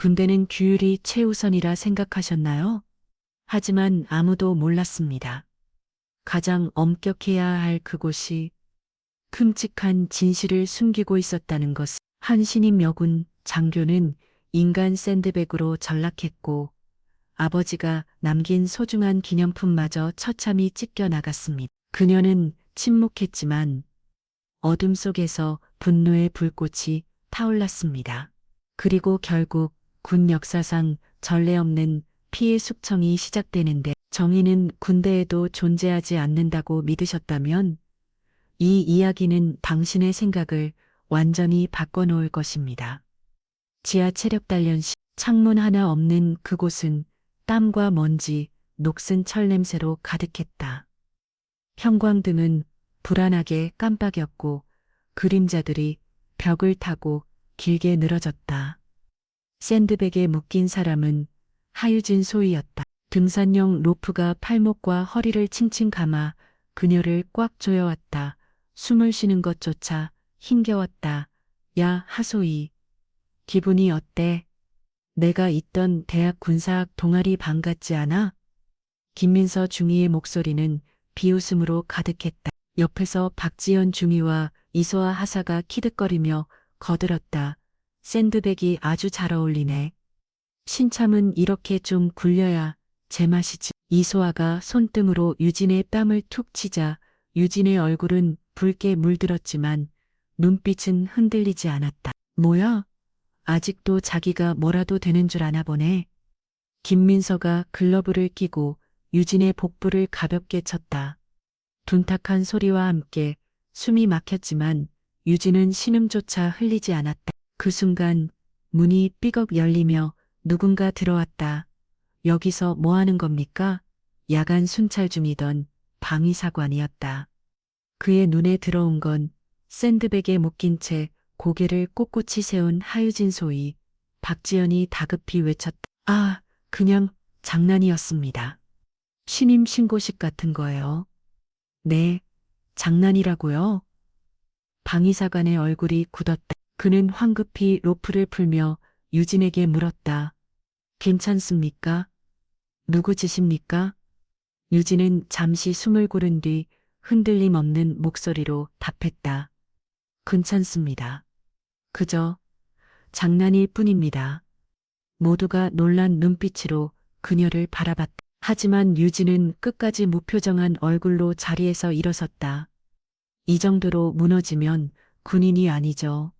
군대는 규율이 최우선이라 생각하셨나요? 하지만 아무도 몰랐습니다. 가장 엄격해야 할 그곳이 끔찍한 진실을 숨기고 있었다는 것을. 한 신임 여군 장교는 인간 샌드백으로 전락했고 아버지가 남긴 소중한 기념품마저 처참히 찢겨 나갔습니다. 그녀는 침묵했지만 어둠 속에서 분노의 불꽃이 타올랐습니다. 그리고 결국 군 역사상 전례 없는 피해 숙청이 시작되는데 정의는 군대에도 존재하지 않는다고 믿으셨다면 이 이야기는 당신의 생각을 완전히 바꿔놓을 것입니다. 지하 체력 단련 시 창문 하나 없는 그곳은 땀과 먼지, 녹슨 철 냄새로 가득했다. 형광등은 불안하게 깜빡였고 그림자들이 벽을 타고 길게 늘어졌다. 샌드백에 묶인 사람은 하유진 소희였다. 등산용 로프가 팔목과 허리를 칭칭 감아 그녀를 꽉 조여왔다. 숨을 쉬는 것조차 힘겨웠다. 야, 하소희. 기분이 어때? 내가 있던 대학 군사학 동아리 반 같지 않아? 김민서 중위의 목소리는 비웃음으로 가득했다. 옆에서 박지연 중위와 이소아 하사가 키득거리며 거들었다. 샌드백이 아주 잘 어울리네. 신참은 이렇게 좀 굴려야 제맛이지. 이소아가 손등으로 유진의 뺨을 툭 치자 유진의 얼굴은 붉게 물들었지만 눈빛은 흔들리지 않았다. 뭐야? 아직도 자기가 뭐라도 되는 줄 아나 보네. 김민서가 글러브를 끼고 유진의 복부를 가볍게 쳤다. 둔탁한 소리와 함께 숨이 막혔지만 유진은 신음조차 흘리지 않았다. 그 순간 문이 삐걱 열리며 누군가 들어왔다. 여기서 뭐 하는 겁니까? 야간 순찰 중이던 방위사관이었다. 그의 눈에 들어온 건 샌드백에 묶인 채 고개를 꼿꼿이 세운 하유진 소희. 박지연이 다급히 외쳤다. 아, 그냥 장난이었습니다. 신임 신고식 같은 거예요. 네, 장난이라고요? 방위사관의 얼굴이 굳었다. 그는 황급히 로프를 풀며 유진에게 물었다. 괜찮습니까? 누구 짓입니까? 유진은 잠시 숨을 고른 뒤 흔들림 없는 목소리로 답했다. 괜찮습니다. 그저 장난일 뿐입니다. 모두가 놀란 눈빛으로 그녀를 바라봤다. 하지만 유진은 끝까지 무표정한 얼굴로 자리에서 일어섰다. 이 정도로 무너지면 군인이 아니죠.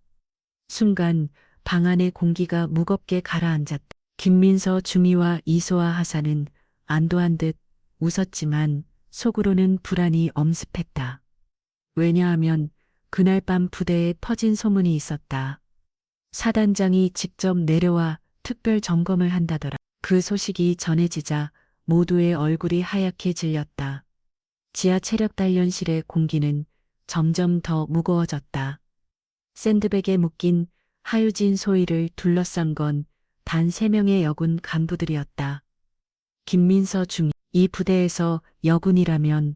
순간 방 안의 공기가 무겁게 가라앉았다. 김민서 중위와 이소아 하사는 안도한 듯 웃었지만 속으로는 불안이 엄습했다. 왜냐하면 그날 밤 부대에 퍼진 소문이 있었다. 사단장이 직접 내려와 특별 점검을 한다더라. 그 소식이 전해지자 모두의 얼굴이 하얗게 질렸다. 지하 체력 단련실의 공기는 점점 더 무거워졌다. 샌드백에 묶인 하유진 소희를 둘러싼 건 단 3명의 여군 간부들이었다. 김민서 중위. 이 부대에서 여군이라면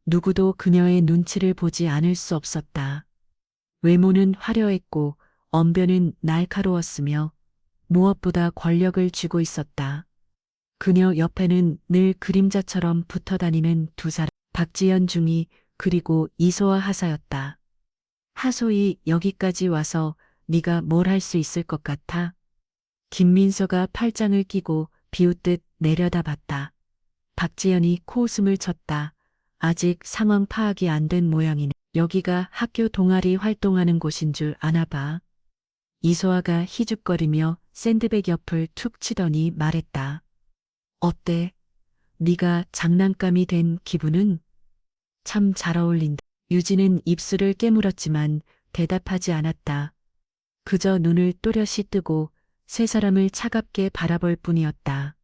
누구도 그녀의 눈치를 보지 않을 수 없었다. 외모는 화려했고 언변은 날카로웠으며 무엇보다 권력을 쥐고 있었다. 그녀 옆에는 늘 그림자처럼 붙어다니는 두 사람, 박지연 중위 그리고 이소아 하사였다. 하소희, 여기까지 와서 네가 뭘 할 수 있을 것 같아? 김민서가 팔짱을 끼고 비웃듯 내려다봤다. 박지연이 코웃음을 쳤다. 아직 상황 파악이 안 된 모양이네. 여기가 학교 동아리 활동하는 곳인 줄 아나 봐. 이소아가 희죽거리며 샌드백 옆을 툭 치더니 말했다. 어때? 네가 장난감이 된 기분은? 참 잘 어울린다. 유진은 입술을 깨물었지만 대답하지 않았다. 그저 눈을 또렷이 뜨고 세 사람을 차갑게 바라볼 뿐이었다.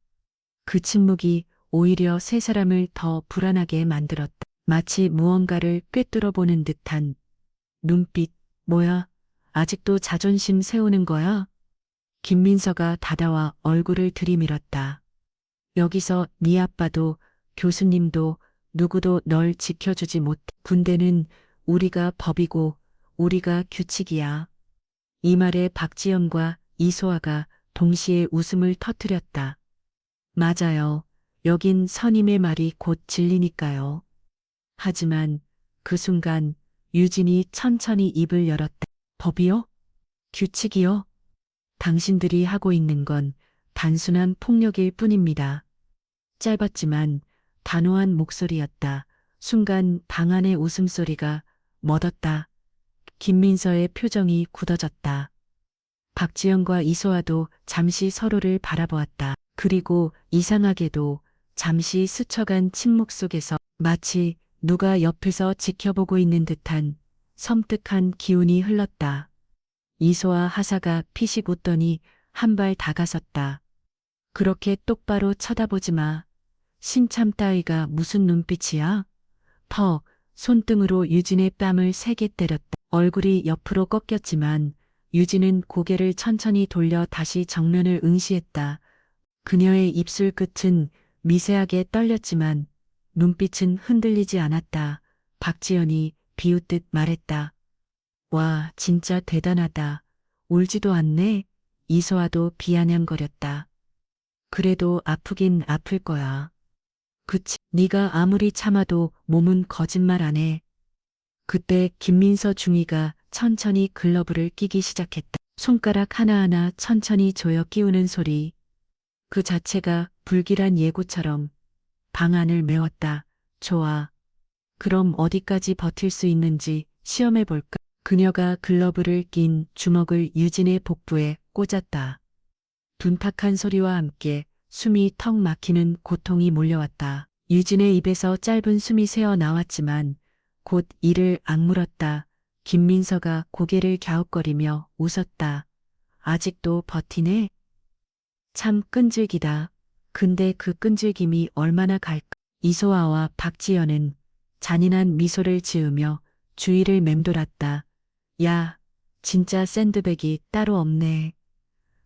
그 침묵이 오히려 세 사람을 더 불안하게 만들었다. 마치 무언가를 꿰뚫어 보는 듯한 눈빛. 뭐야? 아직도 자존심 세우는 거야? 김민서가 다가와 얼굴을 들이밀었다. 여기서 네 아빠도 교수님도 누구도 널 지켜주지 못해. 군대는 우리가 법이고 우리가 규칙이야. 이 말에 박지연과 이소아가 동시에 웃음을 터뜨렸다. 맞아요. 여긴 선임의 말이 곧 진리니까요. 하지만 그 순간 유진이 천천히 입을 열었다. 법이요? 규칙이요? 당신들이 하고 있는 건 단순한 폭력일 뿐입니다. 짧았지만 단호한 목소리였다. 순간 방 안의 웃음소리가 멎었다. 김민서의 표정이 굳어졌다. 박지영과 이소아도 잠시 서로를 바라보았다. 그리고 이상하게도 잠시 스쳐간 침묵 속에서 마치 누가 옆에서 지켜보고 있는 듯한 섬뜩한 기운이 흘렀다. 이소아 하사가 피식 웃더니 한 발 다가섰다. 그렇게 똑바로 쳐다보지 마. 신참 따위가 무슨 눈빛이야? 퍽, 손등으로 유진의 뺨을 세게 때렸다. 얼굴이 옆으로 꺾였지만 유진은 고개를 천천히 돌려 다시 정면을 응시했다. 그녀의 입술 끝은 미세하게 떨렸지만 눈빛은 흔들리지 않았다. 박지연이 비웃듯 말했다. 와, 진짜 대단하다. 울지도 않네. 이소아도 비아냥거렸다. 그래도 아프긴 아플 거야. 그치, 네가 아무리 참아도 몸은 거짓말 안 해. 그때 김민서 중위가 천천히 글러브를 끼기 시작했다. 손가락 하나하나 천천히 조여 끼우는 소리. 그 자체가 불길한 예고처럼 방 안을 메웠다. 좋아. 그럼 어디까지 버틸 수 있는지 시험해 볼까? 그녀가 글러브를 낀 주먹을 유진의 복부에 꽂았다. 둔탁한 소리와 함께 숨이 턱 막히는 고통이 몰려왔다. 유진의 입에서 짧은 숨이 새어 나왔지만 곧 이를 악물었다. 김민서가 고개를 갸웃거리며 웃었다. 아직도 버티네? 참 끈질기다. 근데 그 끈질김이 얼마나 갈까? 이소아와 박지연은 잔인한 미소를 지으며 주위를 맴돌았다. 야, 진짜 샌드백이 따로 없네.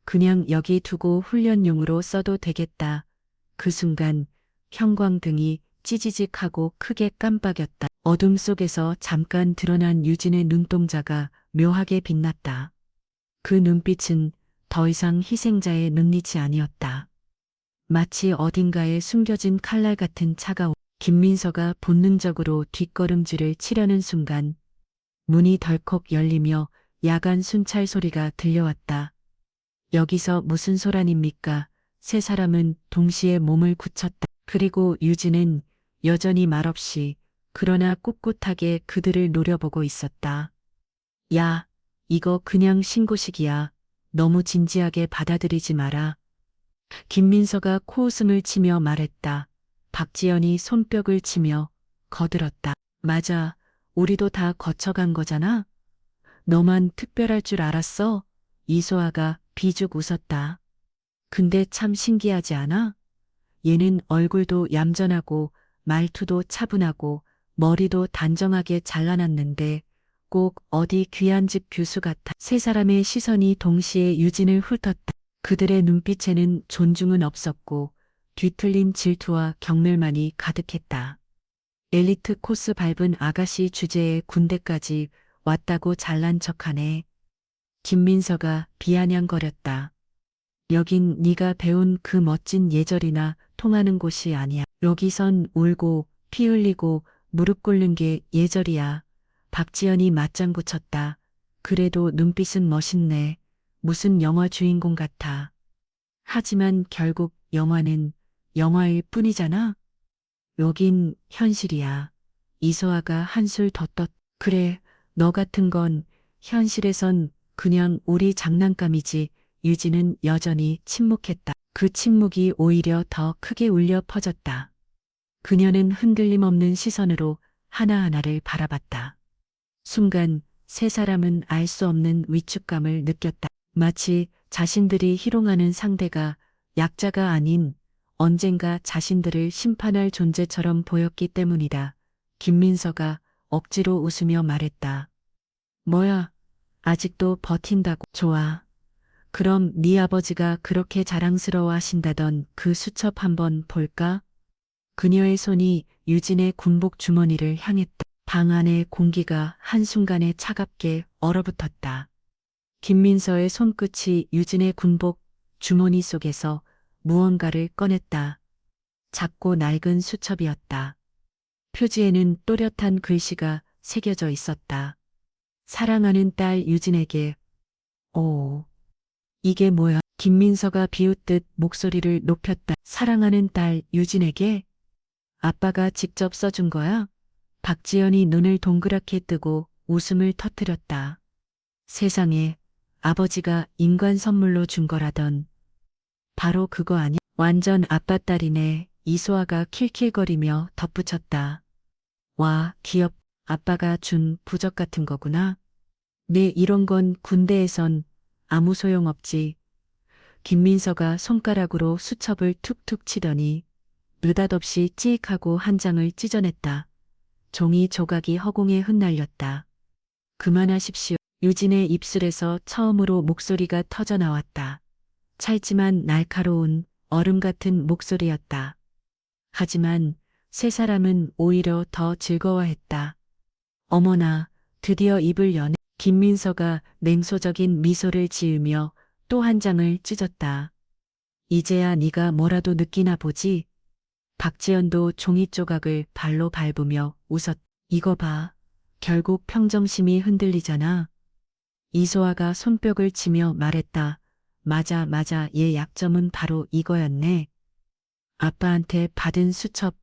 그냥 여기 두고 훈련용으로 써도 되겠다. 그 순간 형광등이 찌지직하고 크게 깜빡였다. 어둠 속에서 잠깐 드러난 유진의 눈동자가 묘하게 빛났다. 그 눈빛은 더 이상 희생자의 눈빛이 아니었다. 마치 어딘가에 숨겨진 칼날 같은 차가움. 김민서가 본능적으로 뒷걸음질을 치려는 순간 문이 덜컥 열리며 야간 순찰 소리가 들려왔다. 여기서 무슨 소란입니까? 세 사람은 동시에 몸을 굳혔다. 그리고 유진은 여전히 말없이 그러나 꿋꿋하게 그들을 노려보고 있었다. 야, 이거 그냥 신고식이야. 너무 진지하게 받아들이지 마라. 김민서가 코웃음을 치며 말했다. 박지연이 손뼉을 치며 거들었다. 맞아. 우리도 다 거쳐간 거잖아. 너만 특별할 줄 알았어? 이소아가 비죽 웃었다. 근데 참 신기하지 않아? 얘는 얼굴도 얌전하고 말투도 차분하고 머리도 단정하게 잘라놨는데 꼭 어디 귀한 집 교수 같아. 세 사람의 시선이 동시에 유진을 훑었다. 그들의 눈빛에는 존중은 없었고 뒤틀린 질투와 경멸만이 가득했다. 엘리트 코스 밟은 아가씨 주제에 군대까지 왔다고 잘난 척하네. 김민서가 비아냥거렸다. 여긴 네가 배운 그 멋진 예절이나 통하는 곳이 아니야. 여기선 울고 피 흘리고 무릎 꿇는 게 예절이야. 박지연이 맞장구 쳤다. 그래도 눈빛은 멋있네. 무슨 영화 주인공 같아. 하지만 결국 영화는 영화일 뿐이잖아. 여긴 현실이야. 이소아가 한술 더 떴. 그래, 너 같은 건 현실에선 그냥 우리 장난감이지. 유진은 여전히 침묵했다. 그 침묵이 오히려 더 크게 울려 퍼졌다. 그녀는 흔들림 없는 시선으로 하나하나를 바라봤다. 순간 세 사람은 알 수 없는 위축감을 느꼈다. 마치 자신들이 희롱하는 상대가 약자가 아닌 언젠가 자신들을 심판할 존재처럼 보였기 때문이다. 김민서가 억지로 웃으며 말했다. 뭐야, 아직도 버틴다고. 좋아. 그럼 네 아버지가 그렇게 자랑스러워 하신다던 그 수첩 한번 볼까? 그녀의 손이 유진의 군복 주머니를 향했다. 방 안의 공기가 한순간에 차갑게 얼어붙었다. 김민서의 손끝이 유진의 군복 주머니 속에서 무언가를 꺼냈다. 작고 낡은 수첩이었다. 표지에는 또렷한 글씨가 새겨져 있었다. 사랑하는 딸 유진에게. 오, 이게 뭐야? 김민서가 비웃듯 목소리를 높였다. 사랑하는 딸 유진에게? 아빠가 직접 써준 거야? 박지연이 눈을 동그랗게 뜨고 웃음을 터뜨렸다. 세상에, 아버지가 인간 선물로 준 거라던. 바로 그거 아냐? 완전 아빠 딸이네. 이소아가 킬킬거리며 덧붙였다. 와, 기업, 아빠가 준 부적 같은 거구나. 네, 이런 건 군대에선 아무 소용없지. 김민서가 손가락으로 수첩을 툭툭 치더니 느닷없이 찌익하고 한 장을 찢어냈다. 종이 조각이 허공에 흩날렸다. 그만하십시오. 유진의 입술에서 처음으로 목소리가 터져 나왔다. 찰지만 날카로운 얼음 같은 목소리였다. 하지만 세 사람은 오히려 더 즐거워했다. 어머나, 드디어 입을 여네. 김민서가 냉소적인 미소를 지으며 또 한 장을 찢었다. 이제야 네가 뭐라도 느끼나 보지? 박지연도 종이 조각을 발로 밟으며 웃었. 이거 봐. 결국 평정심이 흔들리잖아. 이소아가 손뼉을 치며 말했다. 맞아, 맞아. 얘 약점은 바로 이거였네. 아빠한테 받은 수첩.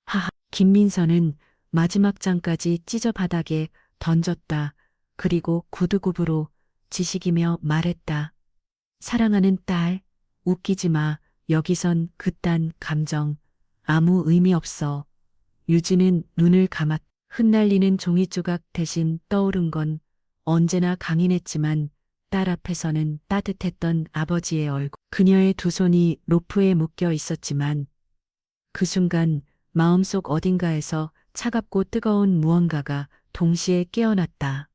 하하. 김민서는 마지막 장까지 찢어 바닥에 던졌다. 그리고 구두굽으로 지식이며 말했다. 사랑하는 딸, 웃기지 마. 여기선 그딴 감정 아무 의미 없어. 유진은 눈을 감았. 흩날리는 종이조각 대신 떠오른 건 언제나 강인했지만 딸 앞에서는 따뜻했던 아버지의 얼굴. 그녀의 두 손이 로프에 묶여 있었지만 그 순간 마음속 어딘가에서 차갑고 뜨거운 무언가가 동시에 깨어났다.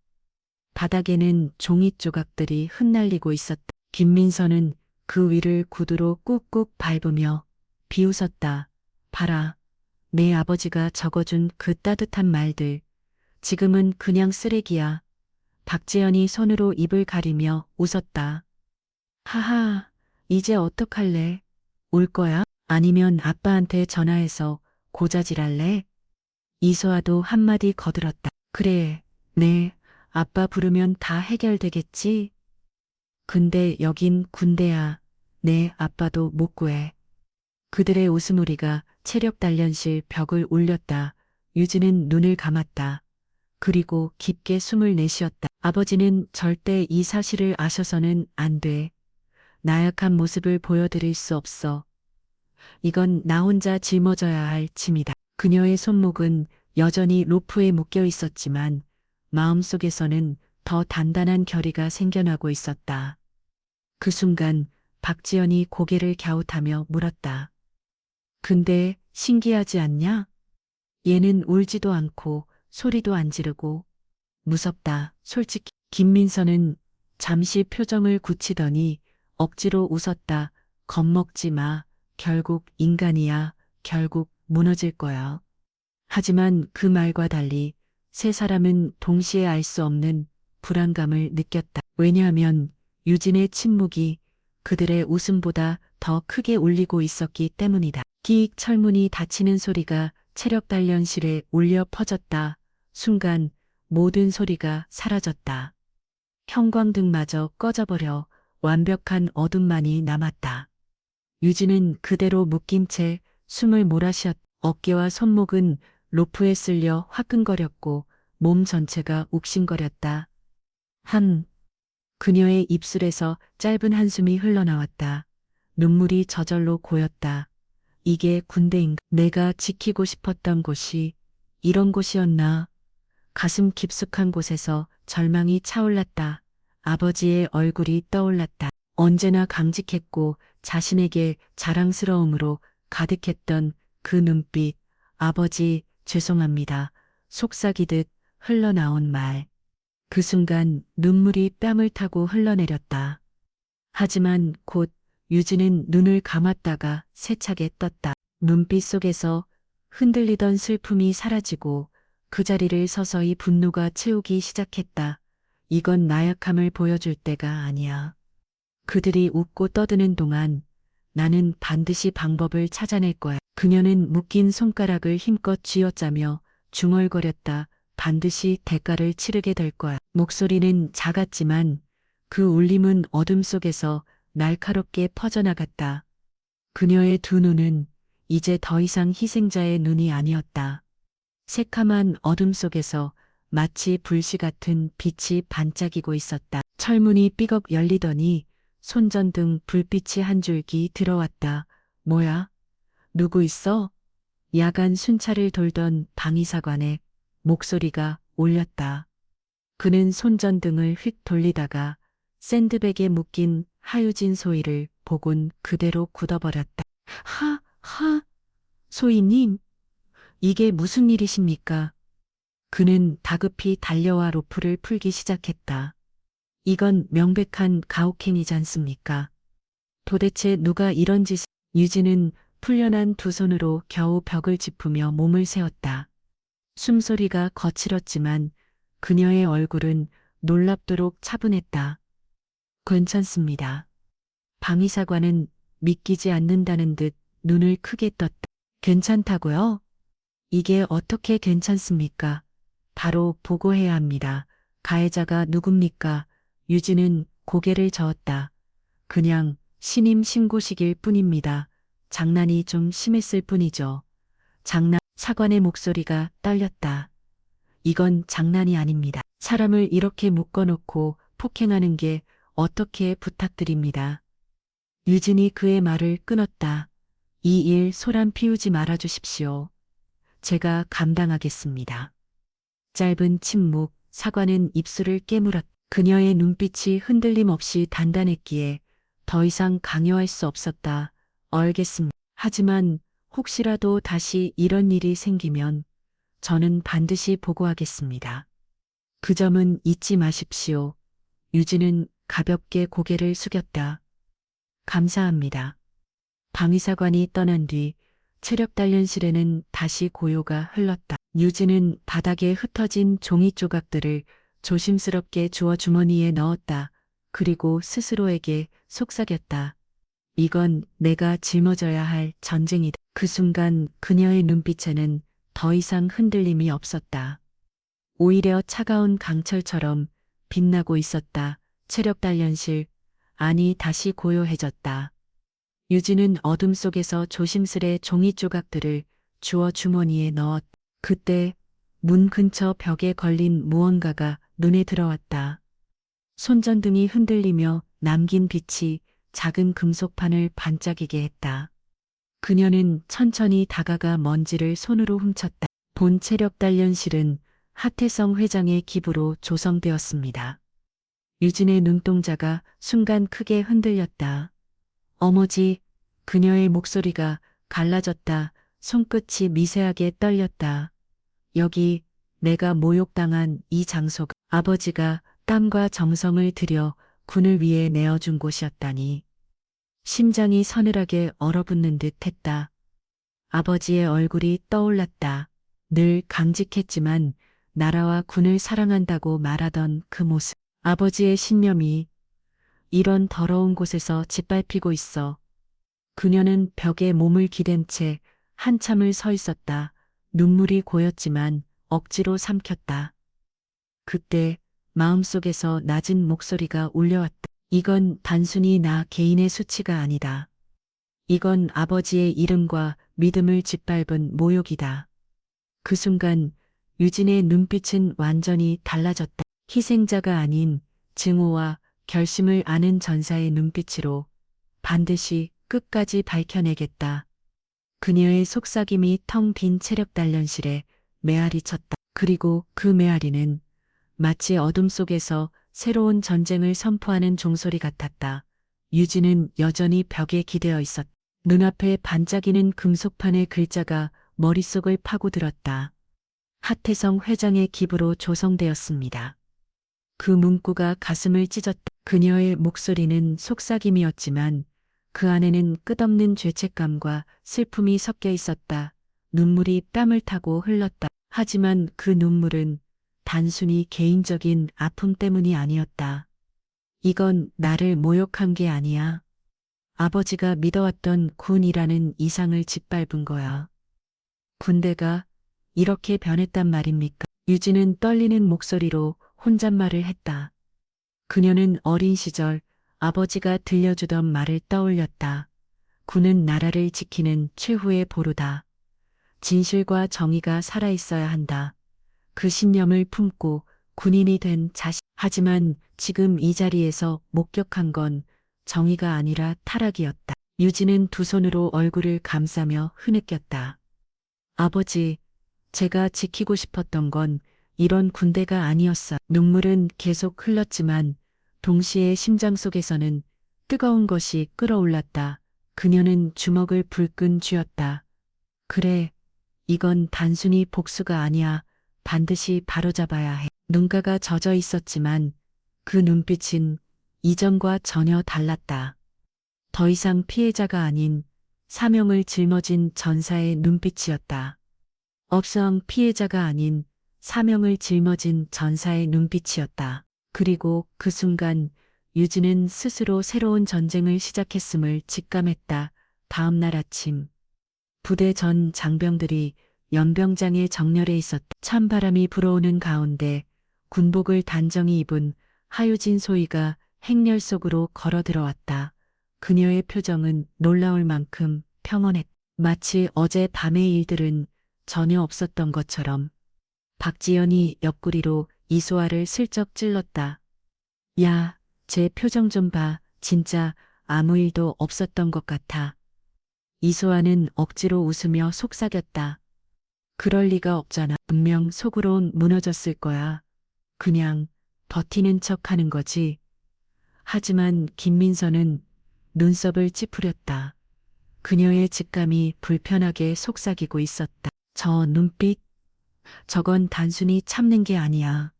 바닥에는 종이 조각들이 흩날리고 있었다. 김민서는 그 위를 구두로 꾹꾹 밟으며 비웃었다. 봐라. 내 아버지가 적어준 그 따뜻한 말들. 지금은 그냥 쓰레기야. 박지연이 손으로 입을 가리며 웃었다. 하하, 이제 어떡할래? 울 거야? 아니면 아빠한테 전화해서 고자질할래? 이소아도 한마디 거들었다. 그래, 네, 아빠 부르면 다 해결되겠지? 근데 여긴 군대야. 내 아빠도 못 구해. 그들의 웃음소리가 체력 단련실 벽을 울렸다. 유진은 눈을 감았다. 그리고 깊게 숨을 내쉬었다. 아버지는 절대 이 사실을 아셔서는 안 돼. 나약한 모습을 보여드릴 수 없어. 이건 나 혼자 짊어져야 할 짐이다. 그녀의 손목은 여전히 로프에 묶여 있었지만 마음속에서는 더 단단한 결의가 생겨나고 있었다. 그 순간 박지연이 고개를 갸웃하며 물었다. 근데 신기하지 않냐? 얘는 울지도 않고 소리도 안 지르고 무섭다. 솔직히 김민서는 잠시 표정을 굳히더니 억지로 웃었다. 겁먹지 마. 결국 인간이야. 결국 무너질 거야. 하지만 그 말과 달리 세 사람은 동시에 알 수 없는 불안감을 느꼈다. 왜냐하면 유진의 침묵이 그들의 웃음보다 더 크게 울리고 있었기 때문이다. 기익 철문이 닫히는 소리가 체력 단련실에 울려 퍼졌다. 순간 모든 소리가 사라졌다. 형광등마저 꺼져버려 완벽한 어둠만이 남았다. 유진은 그대로 묶인 채 숨을 몰아쉬었다. 어깨와 손목은 로프에 쓸려 화끈거렸고 몸 전체가 욱신거렸다. 그녀의 입술에서 짧은 한숨이 흘러나왔다. 눈물이 저절로 고였다. 이게 군대인가? 내가 지키고 싶었던 곳이 이런 곳이었나? 가슴 깊숙한 곳에서 절망이 차올랐다. 아버지의 얼굴이 떠올랐다. 언제나 강직했고 자신에게 자랑스러움으로 가득했던 그 눈빛. 아버지, 죄송합니다. 속삭이듯 흘러나온 말. 그 순간 눈물이 뺨을 타고 흘러내렸다. 하지만 곧 유진은 눈을 감았다가 세차게 떴다. 눈빛 속에서 흔들리던 슬픔이 사라지고 그 자리를 서서히 분노가 채우기 시작했다. 이건 나약함을 보여줄 때가 아니야. 그들이 웃고 떠드는 동안 나는 반드시 방법을 찾아낼 거야. 그녀는 묶인 손가락을 힘껏 쥐어짜며 중얼거렸다. 반드시 대가를 치르게 될 거야. 목소리는 작았지만 그 울림은 어둠 속에서 날카롭게 퍼져나갔다. 그녀의 두 눈은 이제 더 이상 희생자의 눈이 아니었다. 새카만 어둠 속에서 마치 불씨 같은 빛이 반짝이고 있었다. 철문이 삐걱 열리더니 손전등 불빛이 한 줄기 들어왔다. 뭐야? 누구 있어? 야간 순찰을 돌던 방위사관의 목소리가 울렸다. 그는 손전등을 휙 돌리다가 샌드백에 묶인 하유진 소희를 보곤 그대로 굳어버렸다. 소희님, 이게 무슨 일이십니까? 그는 다급히 달려와 로프를 풀기 시작했다. 이건 명백한 가혹행위지 않습니까? 도대체 누가 이런 짓을... 유진은 풀려난 두 손으로 겨우 벽을 짚으며 몸을 세웠다. 숨소리가 거칠었지만 그녀의 얼굴은 놀랍도록 차분했다. 괜찮습니다. 방위사관은 믿기지 않는다는 듯 눈을 크게 떴다. 괜찮다고요? 이게 어떻게 괜찮습니까? 바로 보고해야 합니다. 가해자가 누굽니까? 유진은 고개를 저었다. 그냥 신임 신고식일 뿐입니다. 장난이 좀 심했을 뿐이죠. 사관의 목소리가 떨렸다. 이건 장난이 아닙니다. 사람을 이렇게 묶어놓고 폭행하는 게 어떻게 부탁드립니다. 유진이 그의 말을 끊었다. 이 일 소란 피우지 말아주십시오. 제가 감당하겠습니다. 짧은 침묵, 사관은 입술을 깨물었다. 그녀의 눈빛이 흔들림 없이 단단했기에 더 이상 강요할 수 없었다. 알겠습니다. 하지만 혹시라도 다시 이런 일이 생기면 저는 반드시 보고하겠습니다. 그 점은 잊지 마십시오. 유진은 가볍게 고개를 숙였다. 감사합니다. 방위사관이 떠난 뒤 체력단련실에는 다시 고요가 흘렀다. 유진은 바닥에 흩어진 종이 조각들을 조심스럽게 주워 주머니에 넣었다. 그리고 스스로에게 속삭였다. 이건 내가 짊어져야 할 전쟁이다. 그 순간 그녀의 눈빛에는 더 이상 흔들림이 없었다. 오히려 차가운 강철처럼 빛나고 있었다. 체력단련실 안이 다시 고요해졌다. 유진은 어둠 속에서 조심스레 종이 조각들을 주워 주머니에 넣었다. 그때 문 근처 벽에 걸린 무언가가 눈에 들어왔다. 손전등이 흔들리며 남긴 빛이 작은 금속판을 반짝이게 했다. 그녀는 천천히 다가가 먼지를 손으로 훔쳤다. 본 체력 단련실은 하태성 회장의 기부로 조성되었습니다. 유진의 눈동자가 순간 크게 흔들렸다. 어머지, 그녀의 목소리가 갈라졌다. 손끝이 미세하게 떨렸다. 여기 내가 모욕당한 이 장소가 아버지가 땀과 정성을 들여 군을 위해 내어준 곳이었다니. 심장이 서늘하게 얼어붙는 듯 했다. 아버지의 얼굴이 떠올랐다. 늘 강직했지만 나라와 군을 사랑한다고 말하던 그 모습. 아버지의 신념이 이런 더러운 곳에서 짓밟히고 있어. 그녀는 벽에 몸을 기댄 채 한참을 서 있었다. 눈물이 고였지만 억지로 삼켰다. 그때 마음속에서 낮은 목소리가 울려왔다. 이건 단순히 나 개인의 수치가 아니다. 이건 아버지의 이름과 믿음을 짓밟은 모욕이다. 그 순간 유진의 눈빛은 완전히 달라졌다. 희생자가 아닌 증오와 결심을 아는 전사의 눈빛으로 반드시 끝까지 밝혀내겠다. 그녀의 속삭임이 텅 빈 체력 단련실에 메아리 쳤다. 그리고 그 메아리는 마치 어둠 속에서 새로운 전쟁을 선포하는 종소리 같았다. 유진은 여전히 벽에 기대어 있었다. 눈앞에 반짝이는 금속판의 글자가 머릿속을 파고들었다. 하태성 회장의 기부로 조성되었습니다. 그 문구가 가슴을 찢었다. 그녀의 목소리는 속삭임이었지만 그 안에는 끝없는 죄책감과 슬픔이 섞여 있었다. 눈물이 뺨을 타고 흘렀다. 하지만 그 눈물은 단순히 개인적인 아픔 때문이 아니었다. 이건 나를 모욕한 게 아니야. 아버지가 믿어왔던 군이라는 이상을 짓밟은 거야. 군대가 이렇게 변했단 말입니까? 유진은 떨리는 목소리로 혼잣말을 했다. 그녀는 어린 시절 아버지가 들려주던 말을 떠올렸다. 군은 나라를 지키는 최후의 보루다. 진실과 정의가 살아있어야 한다. 그 신념을 품고 군인이 된 자신. 하지만 지금 이 자리에서 목격한 건 정의가 아니라 타락이었다. 유진은 두 손으로 얼굴을 감싸며 흐느꼈다. 아버지, 제가 지키고 싶었던 건 이런 군대가 아니었어. 눈물은 계속 흘렀지만 동시에 심장 속에서는 뜨거운 것이 끓어올랐다. 그녀는 주먹을 불끈 쥐었다. 그래, 이건 단순히 복수가 아니야. 반드시 바로잡아야 해. 눈가가 젖어 있었지만 그 눈빛은 이전과 전혀 달랐다. 더 이상 피해자가 아닌 사명을 짊어진 전사의 눈빛이었다. 업성 피해자가 아닌 사명을 짊어진 전사의 눈빛이었다. 그리고 그 순간 유진은 스스로 새로운 전쟁을 시작했음을 직감했다. 다음 날 아침 부대 전 장병들이 연병장에 정렬해 있었다. 찬바람이 불어오는 가운데 군복을 단정히 입은 하유진 소위가 행렬 속으로 걸어 들어왔다. 그녀의 표정은 놀라울 만큼 평온했다. 마치 어제 밤의 일들은 전혀 없었던 것처럼. 박지연이 옆구리로 이소아를 슬쩍 찔렀다. 야, 제 표정 좀 봐. 진짜 아무 일도 없었던 것 같아. 이소아는 억지로 웃으며 속삭였다. 그럴 리가 없잖아. 분명 속으론 무너졌을 거야. 그냥 버티는 척 하는 거지. 하지만 김민서는 눈썹을 찌푸렸다. 그녀의 직감이 불편하게 속삭이고 있었다. 저 눈빛, 저건 단순히 참는 게 아니야.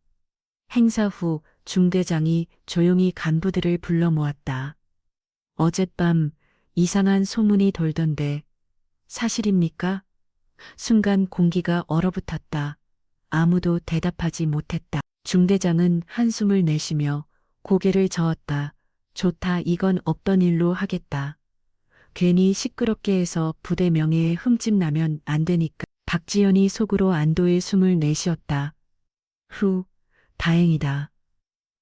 행사 후 중대장이 조용히 간부들을 불러 모았다. 어젯밤 이상한 소문이 돌던데 사실입니까? 순간 공기가 얼어붙었다. 아무도 대답하지 못했다. 중대장은 한숨을 내쉬며 고개를 저었다. 좋다, 이건 없던 일로 하겠다. 괜히 시끄럽게 해서 부대 명예에 흠집 나면 안 되니까. 박지연이 속으로 안도의 숨을 내쉬었다. 후, 다행이다.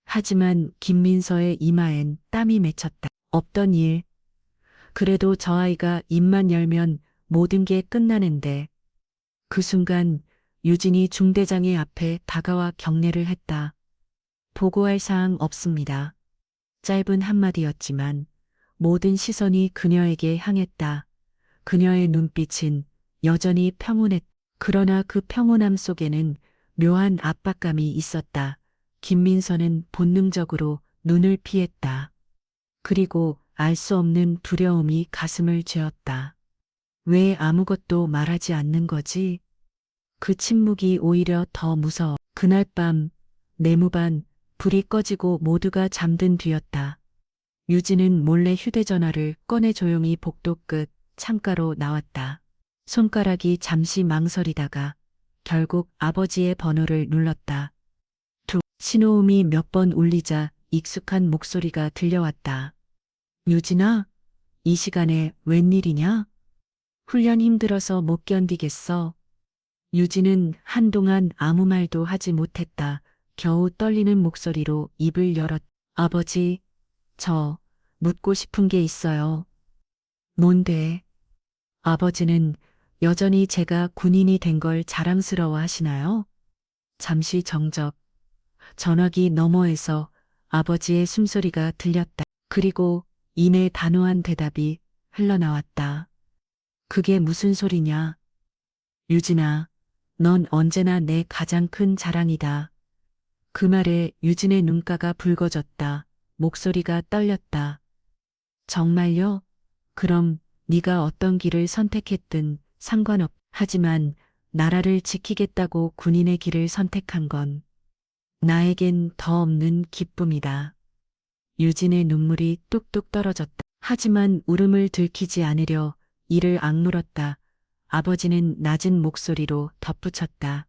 하지만 김민서의 이마엔 땀이 맺혔다. 없던 일. 그래도 저 아이가 입만 열면 모든 게 끝나는데. 그 순간 유진이 중대장의 앞에 다가와 경례를 했다. 보고할 사항 없습니다. 짧은 한마디였지만 모든 시선이 그녀에게 향했다. 그녀의 눈빛은 여전히 평온했다. 그러나 그 평온함 속에는 묘한 압박감이 있었다. 김민서는 본능적으로 눈을 피했다. 그리고 알 수 없는 두려움이 가슴을 죄었다. 왜 아무것도 말하지 않는 거지? 그 침묵이 오히려 더 무서워. 그날 밤 내무반 불이 꺼지고 모두가 잠든 뒤였다. 유진은 몰래 휴대전화를 꺼내 조용히 복도 끝 창가로 나왔다. 손가락이 잠시 망설이다가 결국 아버지의 번호를 눌렀다. 신호음이 몇 번 울리자 익숙한 목소리가 들려왔다. 유진아, 이 시간에 웬일이냐? 훈련 힘들어서 못 견디겠어. 유진은 한동안 아무 말도 하지 못했다. 겨우 떨리는 목소리로 입을 열었다. 아버지, 저 묻고 싶은 게 있어요. 뭔데? 아버지는 여전히 제가 군인이 된 걸 자랑스러워 하시나요? 잠시 정적. 전화기 너머에서 아버지의 숨소리가 들렸다. 그리고 이내 단호한 대답이 흘러나왔다. 그게 무슨 소리냐? 유진아, 넌 언제나 내 가장 큰 자랑이다. 그 말에 유진의 눈가가 붉어졌다. 목소리가 떨렸다. 정말요? 그럼 네가 어떤 길을 선택했든 상관없. 하지만 나라를 지키겠다고 군인의 길을 선택한 건 나에겐 더 없는 기쁨이다. 유진의 눈물이 뚝뚝 떨어졌다. 하지만 울음을 들키지 않으려 이를 악물었다. 아버지는 낮은 목소리로 덧붙였다.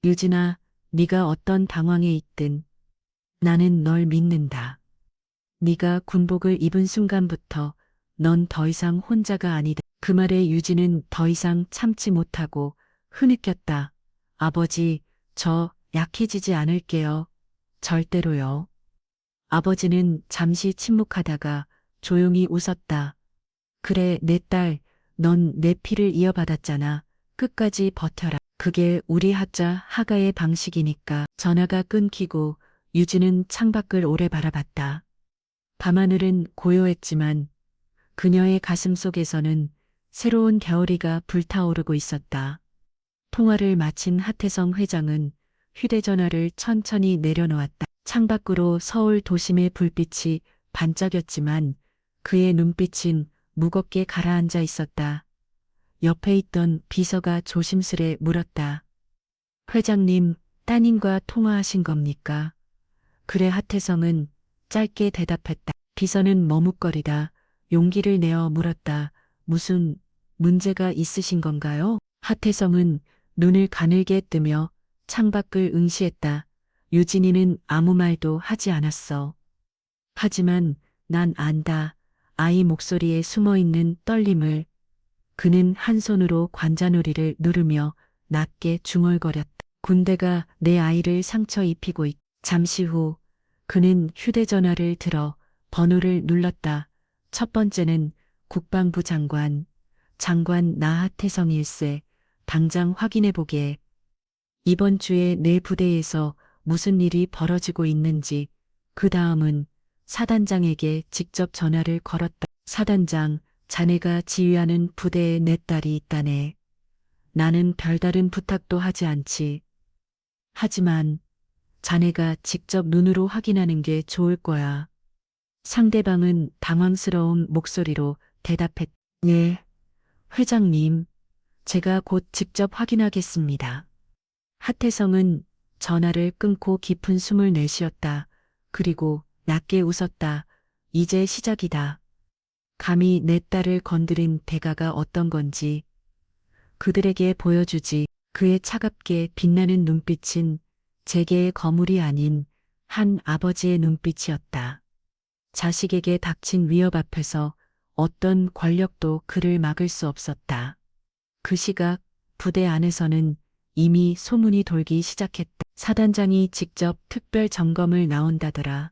유진아, 네가 어떤 당황에 있든 나는 널 믿는다. 네가 군복을 입은 순간부터 넌 더 이상 혼자가 아니다. 그 말에 유진은 더 이상 참지 못하고 흐느꼈다. 아버지, 저 약해지지 않을게요. 절대로요. 아버지는 잠시 침묵하다가 조용히 웃었다. 그래, 내 딸, 넌 내 피를 이어받았잖아. 끝까지 버텨라. 그게 우리 하자 하가의 방식이니까. 전화가 끊기고 유진은 창밖을 오래 바라봤다. 밤하늘은 고요했지만 그녀의 가슴 속에서는 새로운 겨울이가 불타오르고 있었다. 통화를 마친 하태성 회장은 휴대전화를 천천히 내려놓았다. 창밖으로 서울 도심의 불빛이 반짝였지만 그의 눈빛은 무겁게 가라앉아 있었다. 옆에 있던 비서가 조심스레 물었다. 회장님, 따님과 통화하신 겁니까? 그래 하태성은 짧게 대답했다. 비서는 머뭇거리다 용기를 내어 물었다. 무슨 문제가 있으신 건가요? 하태성은 눈을 가늘게 뜨며 창밖을 응시했다. 유진이는 아무 말도 하지 않았어. 하지만 난 안다. 아이 목소리에 숨어있는 떨림을. 그는 한 손으로 관자놀이를 누르며 낮게 중얼거렸다. 군대가 내 아이를 상처 입히고 있. 잠시 후 그는 휴대전화를 들어 번호를 눌렀다. 첫 번째는 국방부 장관. 장관 나하태성 일세. 당장 확인해보게. 이번 주에 내 부대에서 무슨 일이 벌어지고 있는지. 그 다음은 사단장에게 직접 전화를 걸었다. 사단장, 자네가 지휘하는 부대에 내 딸이 있다네. 나는 별다른 부탁도 하지 않지. 하지만 자네가 직접 눈으로 확인하는 게 좋을 거야. 상대방은 당황스러운 목소리로 대답했. 네, 회장님. 제가 곧 직접 확인하겠습니다. 하태성은 전화를 끊고 깊은 숨을 내쉬었다. 그리고 낮게 웃었다. 이제 시작이다. 감히 내 딸을 건드린 대가가 어떤 건지 그들에게 보여주지. 그의 차갑게 빛나는 눈빛은 재계의 거물이 아닌 한 아버지의 눈빛이었다. 자식에게 닥친 위협 앞에서 어떤 권력도 그를 막을 수 없었다. 그 시각 부대 안에서는 이미 소문이 돌기 시작했다. 사단장이 직접 특별 점검을 나온다더라.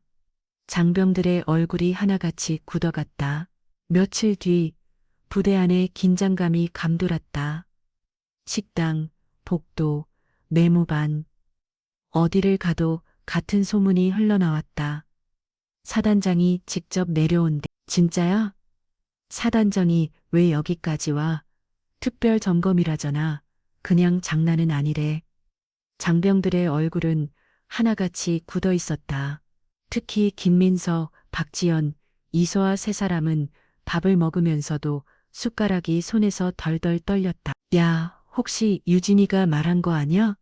장병들의 얼굴이 하나같이 굳어갔다. 며칠 뒤 부대 안에 긴장감이 감돌았다. 식당, 복도, 내무반, 어디를 가도 같은 소문이 흘러나왔다. 사단장이 직접 내려온대. 진짜야? 사단장이 왜 여기까지 와? 특별 점검이라잖아. 그냥 장난은 아니래. 장병들의 얼굴은 하나같이 굳어 있었다. 특히 김민서, 박지연, 이소아 세 사람은 밥을 먹으면서도 숟가락이 손에서 덜덜 떨렸다. 야, 혹시 유진이가 말한 거 아니야?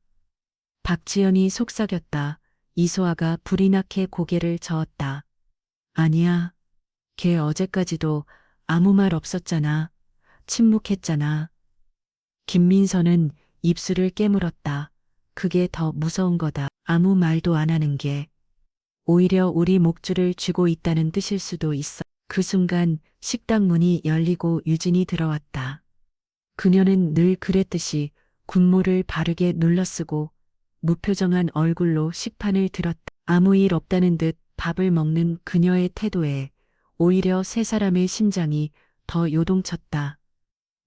박지연이 속삭였다. 이소아가 불이 나게 고개를 저었다. 아니야. 걔 어제까지도 아무 말 없었잖아. 침묵했잖아. 김민서는 입술을 깨물었다. 그게 더 무서운 거다. 아무 말도 안 하는 게. 오히려 우리 목줄을 쥐고 있다는 뜻일 수도 있어. 그 순간 식당 문이 열리고 유진이 들어왔다. 그녀는 늘 그랬듯이 군모를 바르게 눌러쓰고 무표정한 얼굴로 식판을 들었다. 아무 일 없다는 듯 밥을 먹는 그녀의 태도에 오히려 세 사람의 심장이 더 요동쳤다.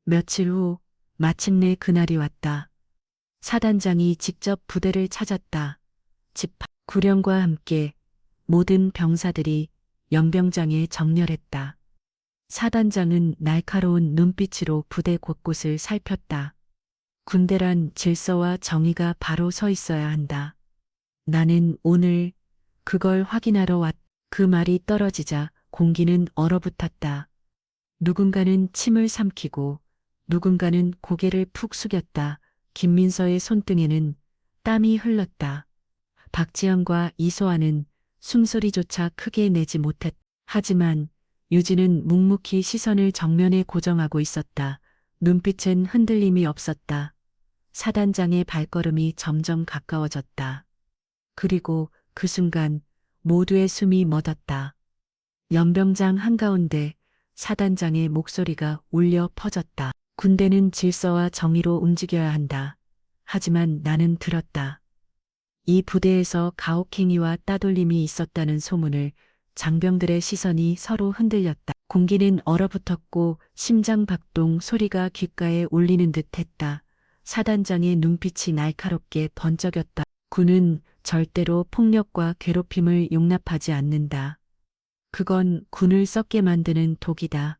며칠 후 마침내 그날이 왔다. 사단장이 직접 부대를 찾았다. 집합 구령과 함께 모든 병사들이 연병장에 정렬했다. 사단장은 날카로운 눈빛으로 부대 곳곳을 살폈다. 군대란 질서와 정의가 바로 서 있어야 한다. 나는 오늘 그걸 확인하러 왔. 그 말이 떨어지자 공기는 얼어붙었다. 누군가는 침을 삼키고 누군가는 고개를 푹 숙였다. 김민서의 손등에는 땀이 흘렀다. 박지영과 이소아는 숨소리조차 크게 내지 못했다. 하지만 유진은 묵묵히 시선을 정면에 고정하고 있었다. 눈빛엔 흔들림이 없었다. 사단장의 발걸음이 점점 가까워졌다. 그리고 그 순간 모두의 숨이 멎었다. 연병장 한가운데 사단장의 목소리가 울려 퍼졌다. 군대는 질서와 정의로 움직여야 한다. 하지만 나는 들었다. 이 부대에서 가혹행위와 따돌림이 있었다는 소문을 장병들의 시선이 서로 흔들렸다. 공기는 얼어붙었고 심장박동 소리가 귓가에 울리는 듯 했다. 사단장의 눈빛이 날카롭게 번쩍였다. 군은 절대로 폭력과 괴롭힘을 용납하지 않는다. 그건 군을 썩게 만드는 독이다.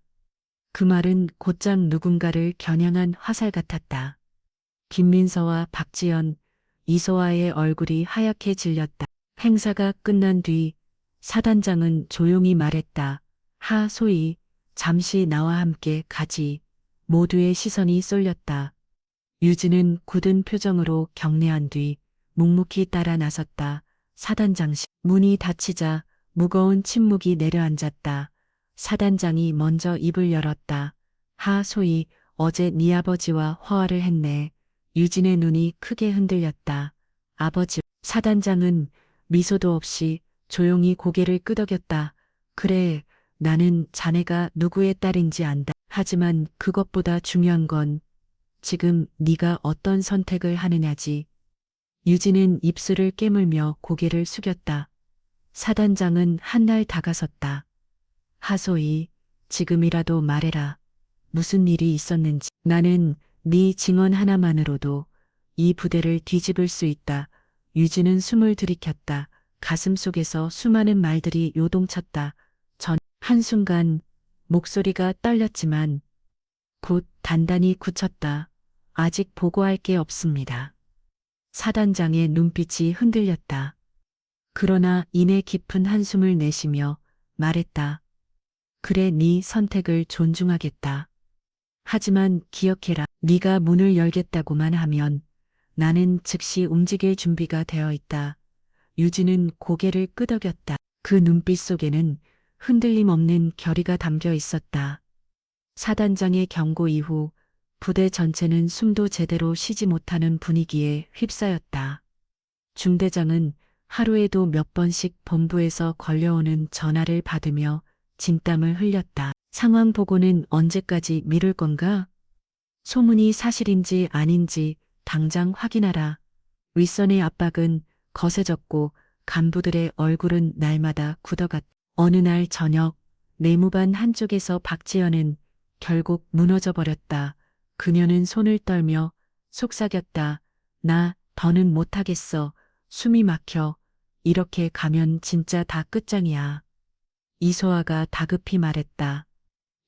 그 말은 곧장 누군가를 겨냥한 화살 같았다. 김민서와 박지연, 이소아의 얼굴이 하얗게 질렸다. 행사가 끝난 뒤 사단장은 조용히 말했다. 하소희, 잠시 나와 함께 가지. 모두의 시선이 쏠렸다. 유진은 굳은 표정으로 경례한 뒤 묵묵히 따라 나섰다. 사단장실 문이 닫히자 무거운 침묵이 내려앉았다. 사단장이 먼저 입을 열었다. 하소희, 어제 네 아버지와 화해를 했네. 유진의 눈이 크게 흔들렸다. 아버지, 사단장은 미소도 없이 조용히 고개를 끄덕였다. 그래, 나는 자네가 누구의 딸인지 안다. 하지만 그것보다 중요한 건 지금 네가 어떤 선택을 하느냐지. 유진은 입술을 깨물며 고개를 숙였다. 사단장은 한날 다가섰다. 하소희, 지금이라도 말해라. 무슨 일이 있었는지. 나는 네 증언 하나만으로도 이 부대를 뒤집을 수 있다. 유진은 숨을 들이켰다. 가슴 속에서 수많은 말들이 요동쳤다. 한순간 목소리가 떨렸지만 곧 단단히 굳혔다. 아직 보고할 게 없습니다. 사단장의 눈빛이 흔들렸다. 그러나 이내 깊은 한숨을 내쉬며 말했다. 그래, 네 선택을 존중하겠다. 하지만 기억해라. 네가 문을 열겠다고만 하면 나는 즉시 움직일 준비가 되어 있다. 유진은 고개를 끄덕였다. 그 눈빛 속에는 흔들림 없는 결의가 담겨 있었다. 사단장의 경고 이후 부대 전체는 숨도 제대로 쉬지 못하는 분위기에 휩싸였다. 중대장은 하루에도 몇 번씩 본부에서 걸려오는 전화를 받으며 진땀을 흘렸다. 상황 보고는 언제까지 미룰 건가? 소문이 사실인지 아닌지 당장 확인하라. 윗선의 압박은 거세졌고 간부들의 얼굴은 날마다 굳어갔다. 어느 날 저녁 내무반 한쪽에서 박지연은 결국 무너져 버렸다. 그녀는 손을 떨며 속삭였다. 나 더는 못하겠어. 숨이 막혀. 이렇게 가면 진짜 다 끝장이야. 이소아가 다급히 말했다.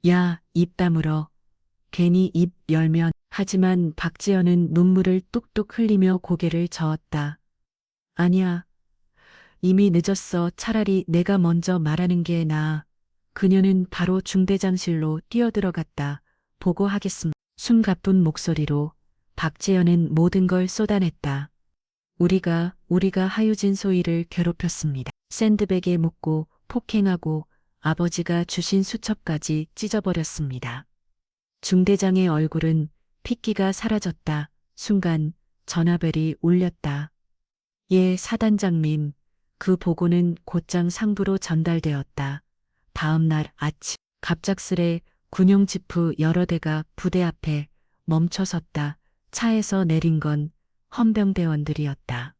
야, 입 다물어. 괜히 입 열면. 하지만 박지연은 눈물을 뚝뚝 흘리며 고개를 저었다. 아니야. 이미 늦었어. 차라리 내가 먼저 말하는 게 나아. 그녀는 바로 중대장실로 뛰어들어갔다. 보고하겠습니다. 숨가쁜 목소리로 박지연은 모든 걸 쏟아냈다. 우리가 하유진 소희를 괴롭혔습니다. 샌드백에 묶고 폭행하고 아버지가 주신 수첩까지 찢어버렸습니다. 중대장의 얼굴은 핏기가 사라졌다. 순간 전화벨이 울렸다. 예, 사단장님. 그 보고는 곧장 상부로 전달되었다. 다음 날 아침 갑작스레 군용 지프 여러 대가 부대 앞에 멈춰섰다. 차에서 내린 건 헌병대원들이었다.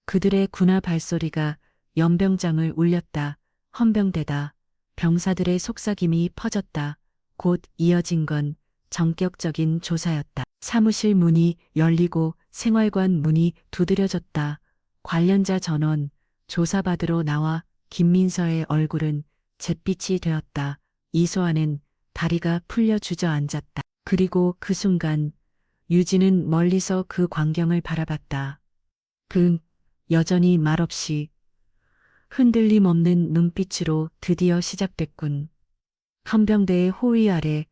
그들의 군화 발소리가 연병장을 울렸다. 헌병대다. 병사들의 속삭임이 퍼졌다. 곧 이어진 건 전격적인 조사였다. 사무실 문이 열리고 생활관 문이 두드려졌다. 관련자 전원, 조사받으러 나와. 김민서의 얼굴은 잿빛이 되었다. 이소아는 다리가 풀려 주저앉았다. 그리고 그 순간 유진은 멀리서 그 광경을 바라봤다. 여전히 말없이 흔들림 없는 눈빛으로 드디어 시작됐군. 헌병대의 호위 아래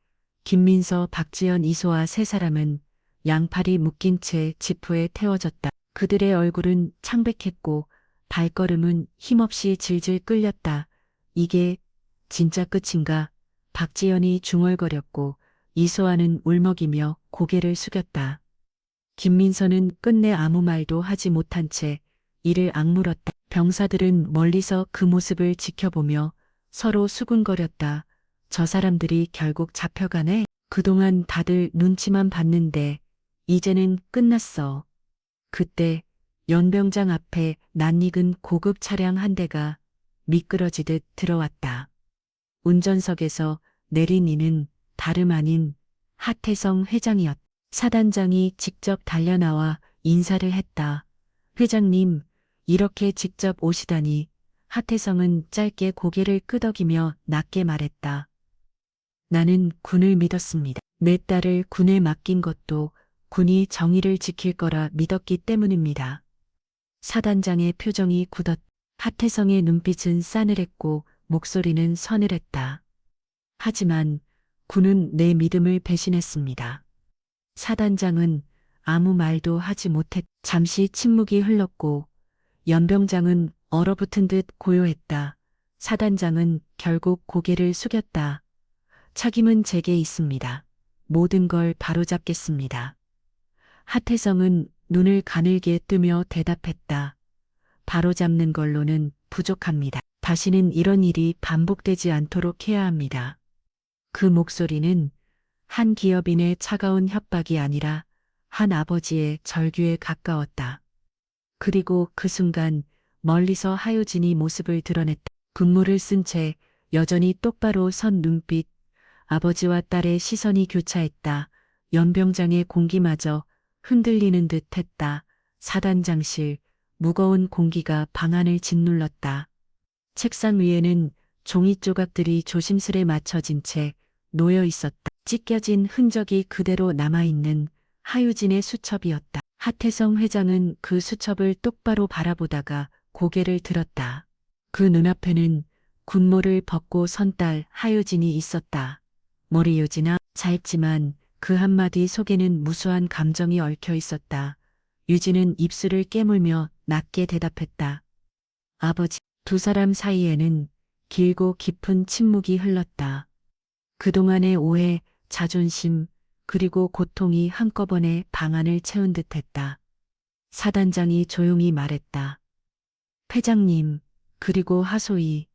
김민서, 박지연, 이소아 세 사람은 양팔이 묶인 채 지프에 태워졌다. 그들의 얼굴은 창백했고 발걸음은 힘없이 질질 끌렸다. 이게 진짜 끝인가? 박지연이 중얼거렸고 이소아는 울먹이며 고개를 숙였다. 김민서는 끝내 아무 말도 하지 못한 채 이를 악물었다. 병사들은 멀리서 그 모습을 지켜보며 서로 수군거렸다. 저 사람들이 결국 잡혀가네. 그동안 다들 눈치만 봤는데 이제는 끝났어. 그때 연병장 앞에 낯익은 고급 차량 한 대가 미끄러지듯 들어왔다. 운전석에서 내린 이는 다름 아닌 하태성 회장이었다. 사단장이 직접 달려나와 인사를 했다. 회장님, 이렇게 직접 오시다니. 하태성은 짧게 고개를 끄덕이며 낮게 말했다. 나는 군을 믿었습니다. 내 딸을 군에 맡긴 것도 군이 정의를 지킬 거라 믿었기 때문입니다. 사단장의 표정이 굳었다. 하태성의 눈빛은 싸늘했고 목소리는 서늘했다. 하지만 군은 내 믿음을 배신했습니다. 사단장은 아무 말도 하지 못했. 잠시 침묵이 흘렀고 연병장은 얼어붙은 듯 고요했다. 사단장은 결국 고개를 숙였다. 책임은 제게 있습니다. 모든 걸 바로잡겠습니다. 하태성은 눈을 가늘게 뜨며 대답했다. 바로잡는 걸로는 부족합니다. 다시는 이런 일이 반복되지 않도록 해야 합니다. 그 목소리는 한 기업인의 차가운 협박이 아니라 한 아버지의 절규에 가까웠다. 그리고 그 순간 멀리서 하효진이 모습을 드러냈다. 군무를 쓴 채 여전히 똑바로 선 눈빛, 아버지와 딸의 시선이 교차했다. 연병장의 공기마저 흔들리는 듯 했다. 사단장실, 무거운 공기가 방안을 짓눌렀다. 책상 위에는 종이 조각들이 조심스레 맞춰진 채 놓여 있었다. 찢겨진 흔적이 그대로 남아있는 하유진의 수첩이었다. 하태성 회장은 그 수첩을 똑바로 바라보다가 고개를 들었다. 그 눈앞에는 군모를 벗고 선 딸 하유진이 있었다. 머리 유지나 짧지만 그 한마디 속에는 무수한 감정이 얽혀 있었다. 유진은 입술을 깨물며 낮게 대답했다. 아버지. 두 사람 사이에는 길고 깊은 침묵이 흘렀다. 그동안의 오해, 자존심, 그리고 고통이 한꺼번에 방안을 채운 듯했다. 사단장이 조용히 말했다. 회장님, 그리고 하소희.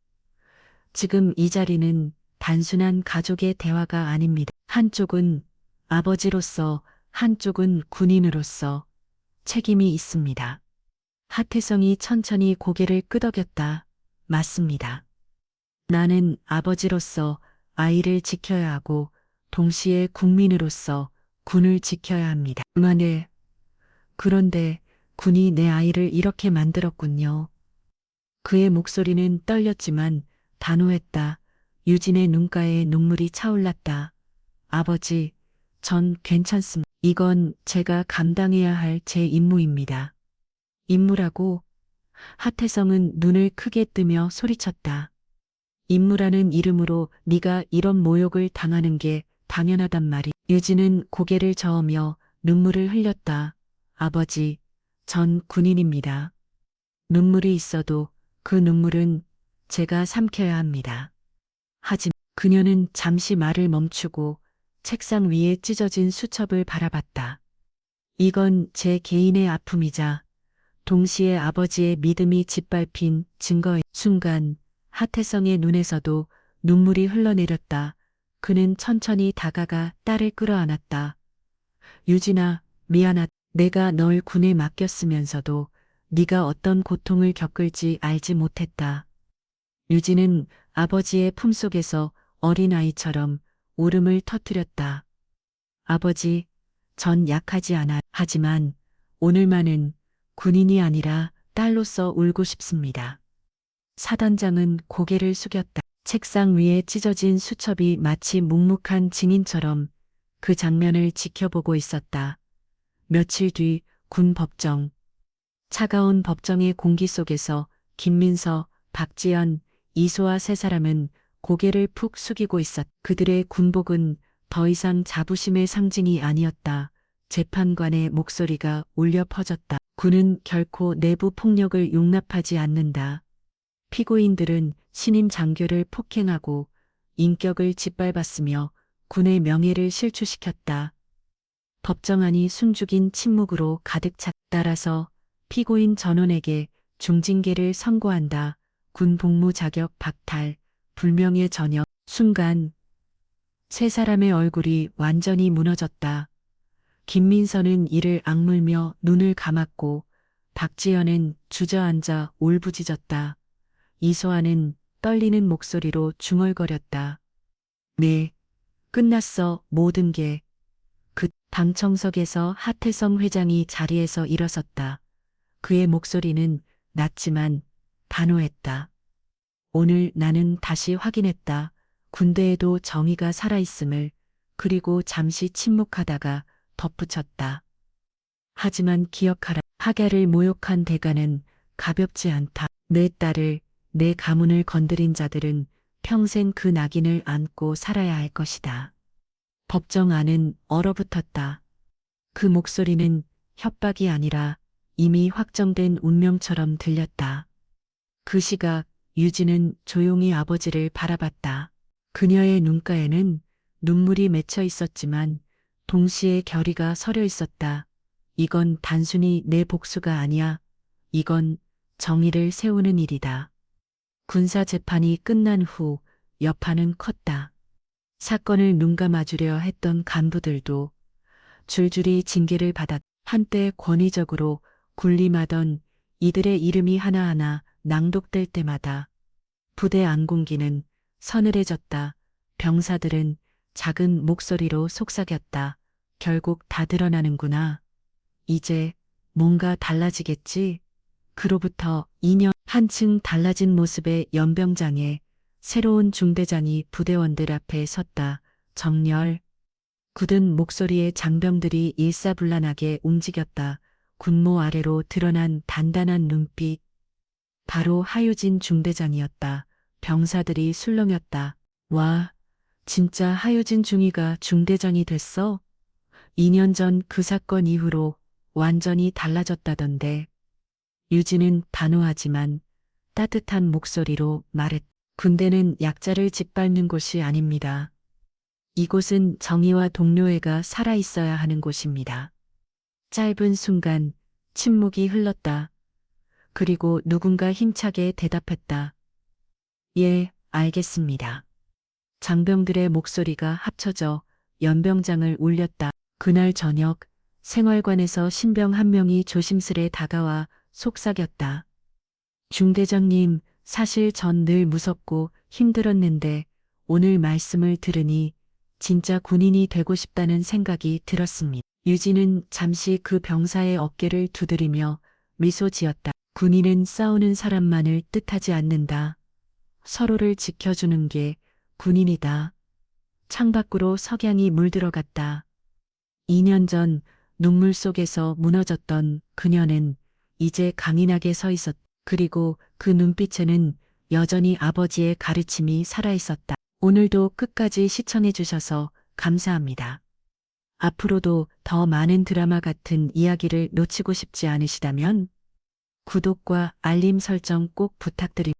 지금 이 자리는 단순한 가족의 대화가 아닙니다. 한쪽은 아버지로서, 한쪽은 군인으로서 책임이 있습니다. 하태성이 천천히 고개를 끄덕였다. 맞습니다. 나는 아버지로서 아이를 지켜야 하고 동시에 국민으로서 군을 지켜야 합니다. 그런데 군이 내 아이를 이렇게 만들었군요. 그의 목소리는 떨렸지만 단호했다. 유진의 눈가에 눈물이 차올랐다. 아버지, 전 괜찮습니다. 이건 제가 감당해야 할 제 임무입니다. 임무라고? 하태성은 눈을 크게 뜨며 소리쳤다. 임무라는 이름으로 네가 이런 모욕을 당하는 게 당연하단 말이. 유진은 고개를 저으며 눈물을 흘렸다. 아버지, 전 군인입니다. 눈물이 있어도 그 눈물은 제가 삼켜야 합니다. 하지만 그녀는 잠시 말을 멈추고 책상 위에 찢어진 수첩을 바라봤다. 이건 제 개인의 아픔이자 동시에 아버지의 믿음이 짓밟힌 증거의 순간 하태성의 눈에서도 눈물이 흘러내렸다. 그는 천천히 다가가 딸을 끌어안았다. 유진아, 미안하다. 내가 널 군에 맡겼으면서도 네가 어떤 고통을 겪을지 알지 못했다. 유진은 아버지의 품속에서 어린아이처럼 울음을 터뜨렸다. 아버지, 전 약하지 않아. 하지만 오늘만은 군인이 아니라 딸로서 울고 싶습니다. 사단장은 고개를 숙였다. 책상 위에 찢어진 수첩이 마치 묵묵한 증인처럼 그 장면을 지켜보고 있었다. 며칠 뒤 군 법정. 차가운 법정의 공기 속에서 김민서, 박지연, 이소아 세 사람은 고개를 푹 숙이고 있었다. 그들의 군복은 더 이상 자부심의 상징이 아니었다. 재판관의 목소리가 울려 퍼졌다. 군은 결코 내부 폭력을 용납하지 않는다. 피고인들은 신임 장교를 폭행하고 인격을 짓밟았으며 군의 명예를 실추시켰다. 법정안이 숨죽인 침묵으로 가득 찼다. 따라서 피고인 전원에게 중징계를 선고한다. 군 복무 자격 박탈, 불명예 저녁. 순간 세 사람의 얼굴이 완전히 무너졌다. 김민서는 이를 악물며 눈을 감았고 박지연은 주저앉아 울부짖었다. 이소아는 떨리는 목소리로 중얼거렸다. 네, 끝났어, 모든 게. 그 방청석에서 하태성 회장이 자리에서 일어섰다. 그의 목소리는 낮지만 단호했다. 오늘 나는 다시 확인했다. 군대에도 정의가 살아있음을. 그리고 잠시 침묵하다가 덧붙였다. 하지만 기억하라. 학야를 모욕한 대가는 가볍지 않다. 내 딸을, 내 가문을 건드린 자들은 평생 그 낙인을 안고 살아야 할 것이다. 법정 안은 얼어붙었다. 그 목소리는 협박이 아니라 이미 확정된 운명처럼 들렸다. 그 시각 유진은 조용히 아버지를 바라봤다. 그녀의 눈가에는 눈물이 맺혀 있었지만 동시에 결의가 서려 있었다. 이건 단순히 내 복수가 아니야. 이건 정의를 세우는 일이다. 군사 재판이 끝난 후 여파는 컸다. 사건을 눈감아주려 했던 간부들도 줄줄이 징계를 받았. 한때 권위적으로 군림하던 이들의 이름이 하나하나 낭독될 때마다 부대 안공기는 서늘해졌다. 병사들은 작은 목소리로 속삭였다. 결국 다 드러나는구나. 이제 뭔가 달라지겠지? 그로부터 2년 한층 달라진 모습의 연병장에 새로운 중대장이 부대원들 앞에 섰다. 정렬. 굳은 목소리의 장병들이 일사불란하게 움직였다. 군모 아래로 드러난 단단한 눈빛. 바로 하유진 중대장이었다. 병사들이 술렁였다. 와, 진짜 하유진 중위가 중대장이 됐어? 2년 전 그 사건 이후로 완전히 달라졌다던데. 유진은 단호하지만 따뜻한 목소리로 말했다. 군대는 약자를 짓밟는 곳이 아닙니다. 이곳은 정의와 동료애가 살아있어야 하는 곳입니다. 짧은 순간 침묵이 흘렀다. 그리고 누군가 힘차게 대답했다. 예, 알겠습니다. 장병들의 목소리가 합쳐져 연병장을 울렸다. 그날 저녁 생활관에서 신병 한 명이 조심스레 다가와 속삭였다. 중대장님, 사실 전 늘 무섭고 힘들었는데 오늘 말씀을 들으니 진짜 군인이 되고 싶다는 생각이 들었습니다. 유진은 잠시 그 병사의 어깨를 두드리며 미소 지었다. 군인은 싸우는 사람만을 뜻하지 않는다. 서로를 지켜주는 게 군인이다. 창밖으로 석양이 물들어갔다. 2년 전 눈물 속에서 무너졌던 그녀는 이제 강인하게 서 있었다. 그리고 그 눈빛에는 여전히 아버지의 가르침이 살아있었다. 오늘도 끝까지 시청해 주셔서 감사합니다. 앞으로도 더 많은 드라마 같은 이야기를 놓치고 싶지 않으시다면 구독과 알림 설정 꼭 부탁드립니다.